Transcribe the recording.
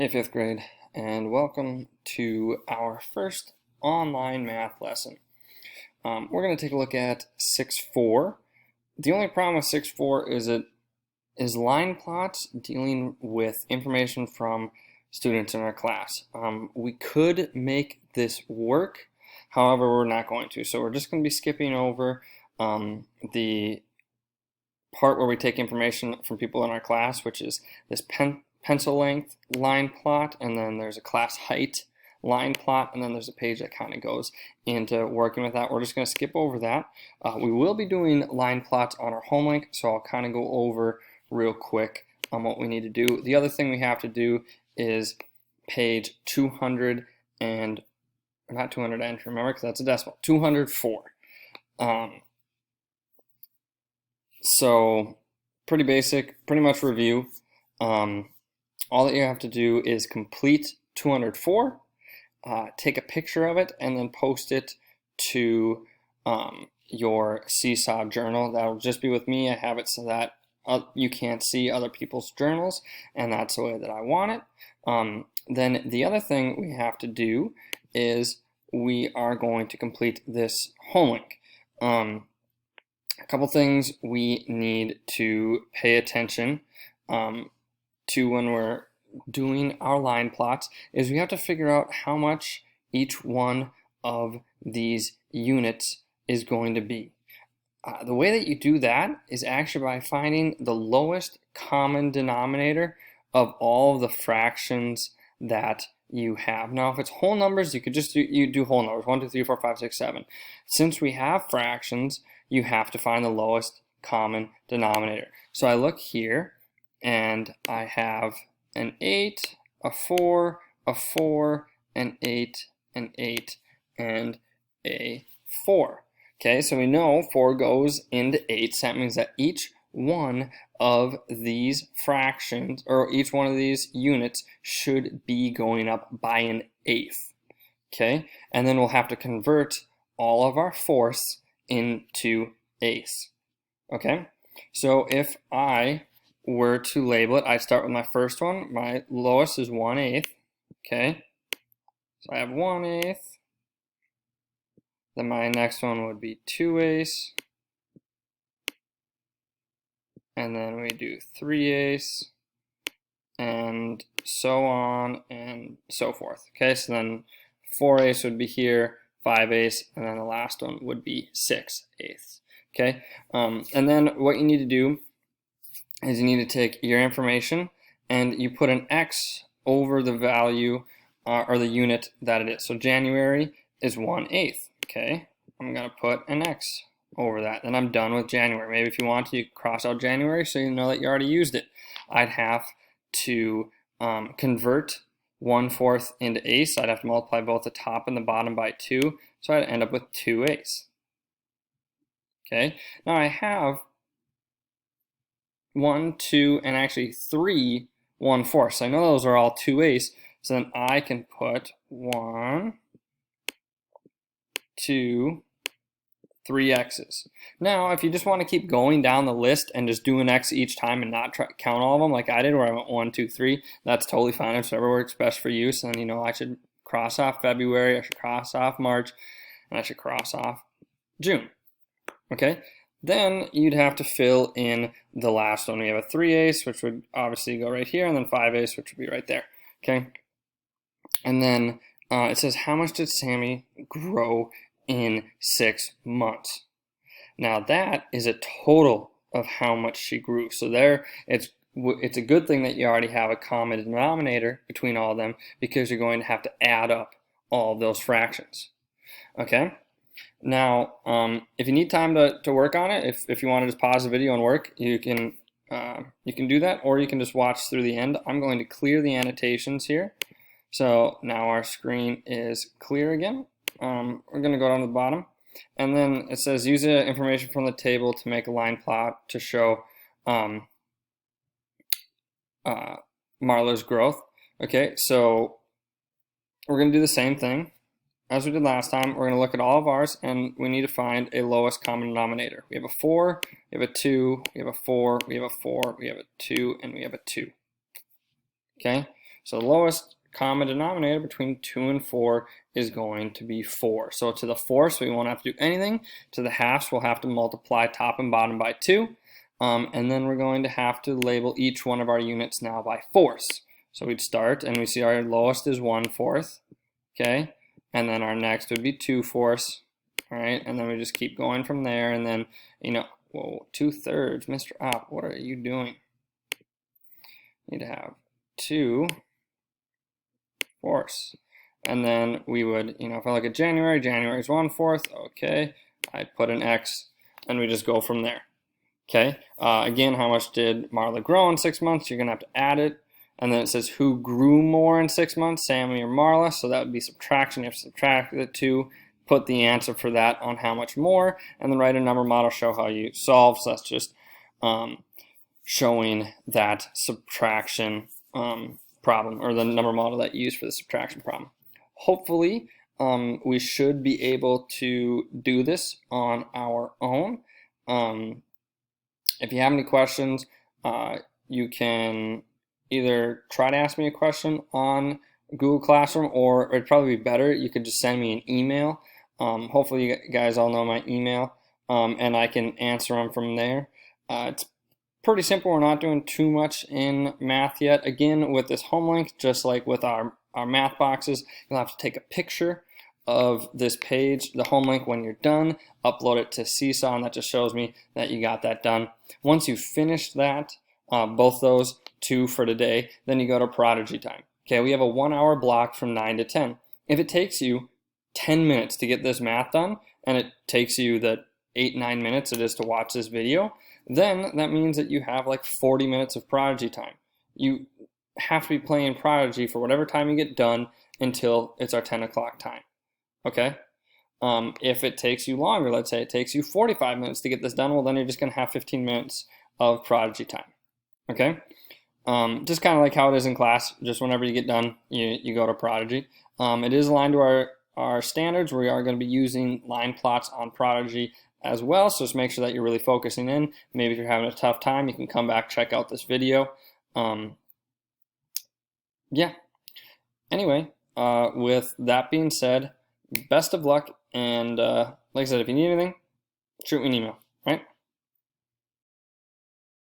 Hey, fifth grade, and welcome to our first online math lesson. We're going to take a look at 6.4. The only problem with 6.4 is it is line plots dealing with information from students in our class. We could make this work, however, we're not going to. So we're just going to be skipping over the part where we take information from people in our class, which is this pencil length line plot, and then there's a class height line plot, and then there's a page that kind of goes into working with that. We're just going to skip over that. We will be doing line plots on our home link, so I'll kind of go over real quick on what we need to do. The other thing we have to do is page 200 and not 200 entry, remember, because that's a decimal, 204. So pretty basic, pretty much review. All that you have to do is complete 204, take a picture of it, and then post it to your Seesaw journal. That'll just be with me. I have it so that you can't see other people's journals, and that's the way that I want it. Then the other thing we have to do is we are going to complete this homework. A couple things we need to pay attention to when we're doing our line plots is we have to figure out how much each one of these units is going to be. The way that you do that is actually by finding the lowest common denominator of all of the fractions that you have. Now, if it's whole numbers, you could just do whole numbers, 1, 2, 3, 4, 5, 6, 7. Since we have fractions, you have to find the lowest common denominator. So I look here, and I have an 8, a 4, a 4, an 8, an 8, and a 4. Okay, so we know 4 goes into 8, so that means that each one of these fractions, or each one of these units, should be going up by an eighth. Okay, and then we'll have to convert all of our fourths into eighths. Okay, so if I were to label it, I start with my first one. My lowest is 1/8. Okay, so I have 1/8. Then my next one would be 2/8. And then we do 3/8, and so on and so forth. Okay, so then 4/8 would be here, 5/8, and then the last one would be 6/8. Okay, and then what you need to do is you need to take your information and you put an X over the value or the unit that it is. So January is 1/8. Okay, I'm gonna put an X over that. Then I'm done with January. Maybe if you want to, you cross out January so you know that you already used it. I'd have to convert 1/4 into eighths. I'd have to multiply both the top and the bottom by 2, so I'd end up with 2/8. Okay, now I have 1, 2, and actually 3 1/4. So I know those are all 2/8. So then I can put 1, 2, 3 x's. Now, if you just want to keep going down the list and just do an x each time and not count all of them like I did, where I went 1, 2, 3, that's totally fine. It's whatever works best for you. So then, I should cross off February, I should cross off March, and I should cross off June. Okay, then you'd have to fill in the last one. We have a 3/8, which would obviously go right here, and then 5/8, which would be right there. Okay, and then it says, how much did Sammy grow in 6 months? Now that is a total of how much she grew. So there, it's a good thing that you already have a common denominator between all of them, because you're going to have to add up all of those fractions. Okay. Now, if you need time to work on it, if you want to just pause the video and work, you can do that, or you can just watch through the end. I'm going to clear the annotations here. So now our screen is clear again. We're going to go down to the bottom, and then it says use the information from the table to make a line plot to show Marla's growth. Okay, so we're going to do the same thing as we did last time. We're going to look at all of ours, and we need to find a lowest common denominator. We have a 4, we have a 2, we have a 4, we have a 4, we have a 2, and we have a 2. Okay, So the lowest common denominator between 2 and 4 is going to be 4. So to the fourths, we won't have to do anything. To the halves, we'll have to multiply top and bottom by 2. And then we're going to have to label each one of our units now by fourths. So we'd start, and we see our lowest is 1/4, okay? And then our next would be 2/4, all right? And then we just keep going from there, and then, whoa, 2/3, Mr. Opp, what are you doing? You need to have 2/4. And then we would, if I look at January, January is 1/4, okay? I'd put an X, and we just go from there, okay? Again, how much did Marla grow in 6 months? You're gonna have to add it. And then it says who grew more in 6 months, Sammy or Marla. So that would be subtraction. You have to subtract the two, put the answer for that on how much more, and then write a number model, show how you solve. So that's just showing that subtraction problem, or the number model that you use for the subtraction problem. Hopefully, we should be able to do this on our own. If you have any questions, you can either try to ask me a question on Google Classroom, or it'd probably be better, you could just send me an email. Hopefully you guys all know my email, and I can answer them from there. It's pretty simple. We're not doing too much in math yet. Again, with this home link, just like with our math boxes, you'll have to take a picture of this page, the home link, when you're done, upload it to Seesaw, and that just shows me that you got that done. Once you've finished that, both those two for today, then you go to Prodigy time. Okay, we have a 1 hour block from 9 to 10. If it takes you 10 minutes to get this math done, and it takes you the 8-9 minutes it is to watch this video, then that means that you have like 40 minutes of Prodigy time. You have to be playing Prodigy for whatever time you get done until it's our 10 o'clock time. Okay? If it takes you longer, let's say it takes you 45 minutes to get this done, well, then you're just going to have 15 minutes of Prodigy time. Okay? Just kind of like how it is in class, just whenever you get done, you go to Prodigy. It is aligned to our standards. We are going to be using line plots on Prodigy as well, so just make sure that you're really focusing in. Maybe if you're having a tough time, you can come back, check out this video. Yeah. Anyway, with that being said, best of luck, and like I said, if you need anything, shoot me an email, right?